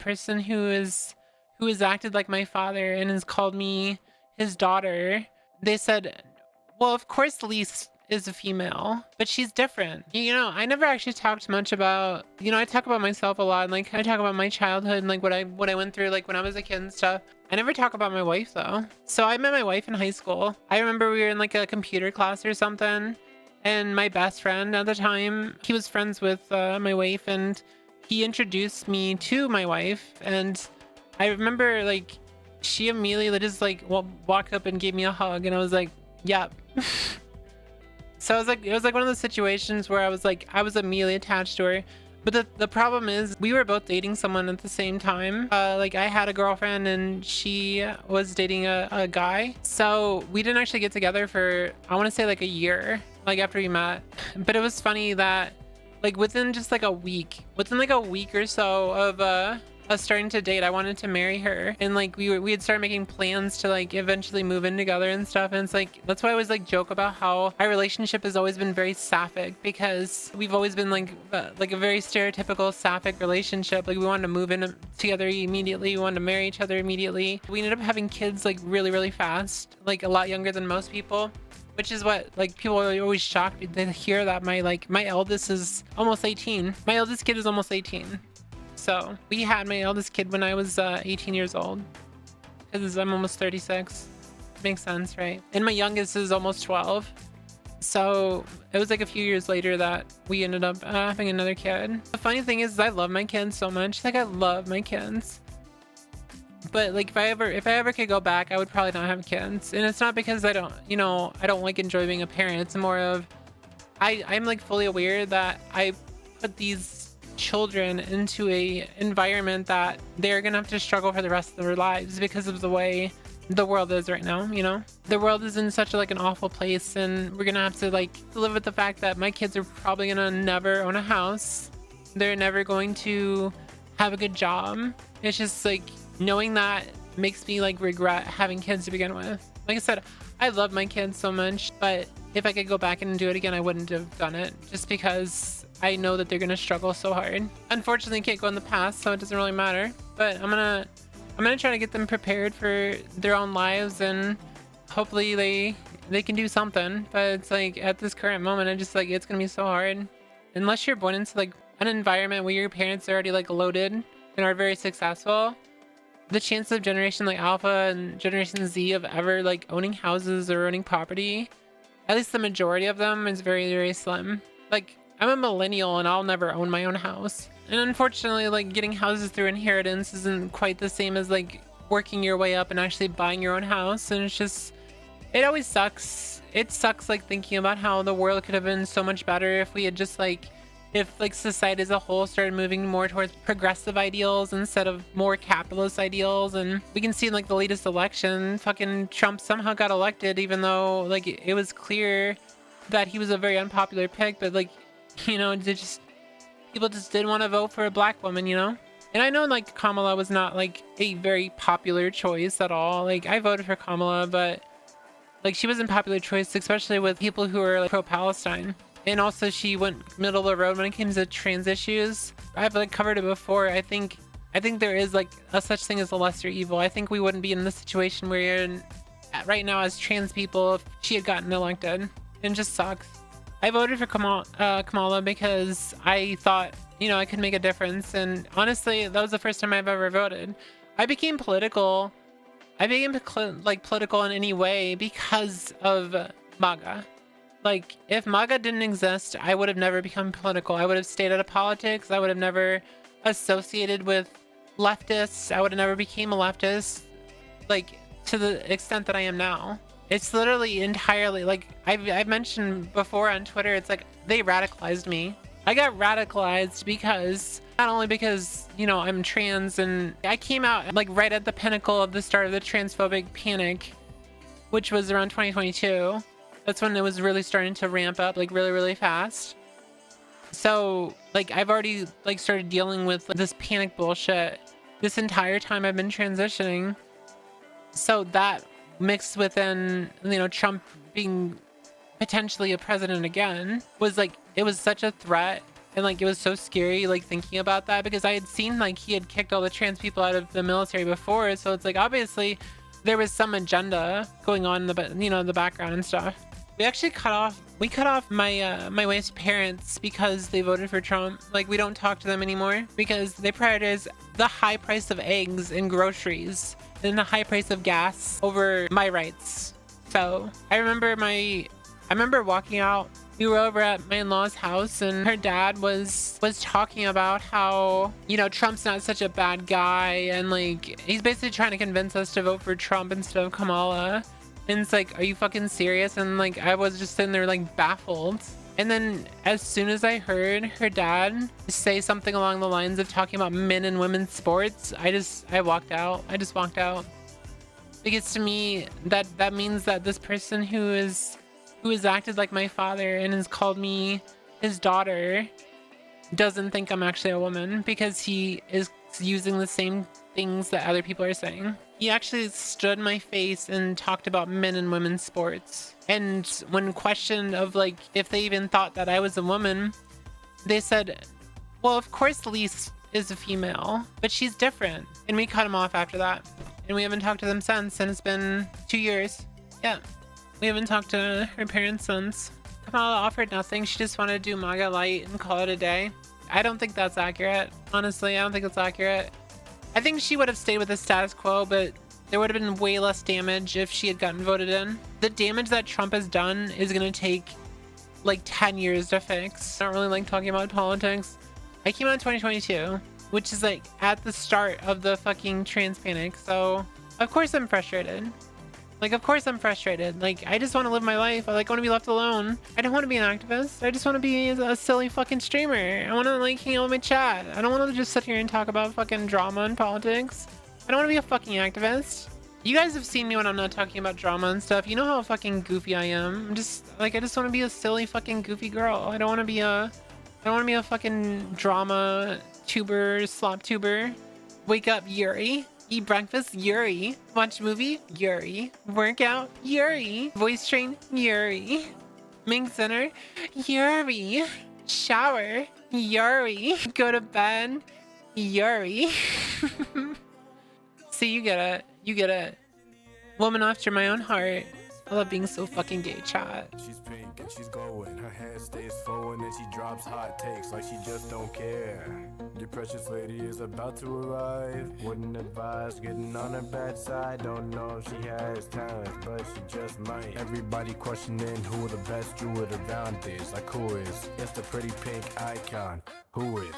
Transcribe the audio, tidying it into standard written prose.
person who has acted like my father and has called me his daughter. They said, well, of course Lise is a female, but she's different. You know, I never actually talked much about, you know, I talk about myself a lot, and like I talk about my childhood and like what I went through like when I was a kid and stuff. I never talk about my wife though. So I met my wife in high school. I remember we were in like a computer class or something, and my best friend at the time, he was friends with my wife, and he introduced me to my wife. And I remember like she immediately just like walked up and gave me a hug, and I was like, yep. So it was like one of those situations where I was immediately attached to her. But the problem is we were both dating someone at the same time. Like I had a girlfriend and she was dating a guy. So we didn't actually get together for, I want to say like a year, like after we met. But it was funny that like within like a week or so of us starting to date, I wanted to marry her, and like we had started making plans to like eventually move in together and stuff. And it's like, that's why I always like joke about how our relationship has always been very sapphic, because we've always been like a very stereotypical sapphic relationship. Like we wanted to move in together immediately, we wanted to marry each other immediately. We ended up having kids like really fast, like a lot younger than most people, which is what like people are always shocked to hear that my eldest is almost 18. My eldest kid is almost 18. So we had my eldest kid when I was 18 years old, because I'm almost 36. Makes sense, right? And my youngest is almost 12. So it was like a few years later that we ended up having another kid. The funny thing is I love my kids so much. Like I love my kids. But like if I ever could go back, I would probably not have kids. And it's not because I don't like enjoy being a parent. It's more of I'm like fully aware that I put these children into a environment that they're gonna have to struggle for the rest of their lives because of the way the world is right now. You know, the world is in such like an awful place, and we're gonna have to like live with the fact that my kids are probably gonna never own a house. They're never going to have a good job. It's just like knowing that makes me like regret having kids to begin with. Like I said, I love my kids so much, but if I could go back and do it again, I wouldn't have done it, just because I know that they're gonna struggle so hard. Unfortunately, I can't go in the past, so it doesn't really matter. But I'm gonna try to get them prepared for their own lives, and hopefully they can do something. But it's like at this current moment, I just like it's gonna be so hard unless you're born into like an environment where your parents are already like loaded and are very successful. The chance of generation like Alpha and Generation Z of ever like owning houses or owning property, at least the majority of them, is very slim. Like I'm a millennial and I'll never own my own house. And unfortunately, like getting houses through inheritance isn't quite the same as like working your way up and actually buying your own house. And it's just, it always sucks. It sucks like thinking about how the world could have been so much better if we had just like, if like society as a whole started moving more towards progressive ideals instead of more capitalist ideals. And we can see in like the latest election, fucking Trump somehow got elected, even though like it was clear that he was a very unpopular pick, but like, you know, people just didn't want to vote for a black woman, you know? And I know like Kamala was not like a very popular choice at all. Like I voted for Kamala, but like she wasn't a popular choice, especially with people who are like pro-Palestine. And also she went middle of the road when it came to trans issues. I've like covered it before. I think there is like a such thing as a lesser evil. I think we wouldn't be in the situation where you're in right now as trans people if she had gotten elected. It just sucks. I voted for Kamala because I thought, you know, I could make a difference. And honestly, that was the first time I've ever voted. I became political in any way because of MAGA. Like, if MAGA didn't exist, I would have never become political. I would have stayed out of politics. I would have never associated with leftists. I would have never became a leftist, like, to the extent that I am now. It's literally entirely, like, I've mentioned before on Twitter, it's like, they radicalized me. I got radicalized because, not only because, you know, I'm trans, and I came out, like, right at the pinnacle of the start of the transphobic panic, which was around 2022. That's when it was really starting to ramp up, like, really fast. So, like, I've already, like, started dealing with like, this panic bullshit this entire time I've been transitioning. So that mixed within, you know, Trump being potentially a president again was like, it was such a threat And like, it was so scary, like thinking about that, because I had seen like he had kicked all the trans people out of the military before. So it's like, obviously there was some agenda going on in the, you know, the background and stuff. We actually cut off my my wife's parents because they voted for Trump. Like, we don't talk to them anymore because they prioritize the high price of eggs and groceries and the high price of gas over my rights. So I remember walking out. We were over at my in-laws' house and her dad was talking about how, you know, Trump's not such a bad guy, and like he's basically trying to convince us to vote for Trump instead of Kamala. And it's like, are you fucking serious? And like, I was just sitting there like baffled. And then as soon as I heard her dad say something along the lines of talking about men and women's sports, I walked out. I just walked out. Because to me, that means that this person who has acted like my father and has called me his daughter doesn't think I'm actually a woman, because he is using the same things that other people are saying. He actually stood in my face and talked about men and women's sports. And when questioned of like if they even thought that I was a woman, they said, well, of course Lise is a female, but she's different. And we cut him off after that. And we haven't talked to them since, and it's been 2 years. Yeah. We haven't talked to her parents since. Kamala offered nothing. She just wanted to do MAGA light and call it a day. I don't think that's accurate. Honestly, I don't think it's accurate. I think she would have stayed with the status quo, but there would have been way less damage if she had gotten voted in. The damage that Trump has done is going to take like 10 years to fix. I don't really like talking about politics. I came out in 2022, which is like at the start of the fucking trans panic. So of course I'm frustrated. Like, of course I'm frustrated. Like, I just want to live my life. I like want to be left alone. I don't want to be an activist. I just want to be a silly fucking streamer. I want to like hang out with my chat. I don't want to just sit here and talk about fucking drama and politics. I don't want to be a fucking activist. You guys have seen me when I'm not talking about drama and stuff. You know how fucking goofy I am. I'm just like, I just want to be a silly fucking goofy girl. I don't want to be a fucking drama tuber, slop tuber. Wake up, Yuri. Eat breakfast, Yuri. Watch movie, Yuri. Workout, Yuri. Voice train, Yuri. Make dinner, Yuri. Shower, Yuri. Go to bed, Yuri. See, you get it. You get it. Woman after my own heart. I love being so fucking gay, chat. She's pink and she's glowing. Her hair stays flowing and she drops hot takes like she just don't care. Your precious lady is about to arrive. Wouldn't advise getting on her bad side. Don't know if she has talent, but she just might. Everybody questioning who the best druid around is. Like, who is? It's the pretty pink icon. Whooith.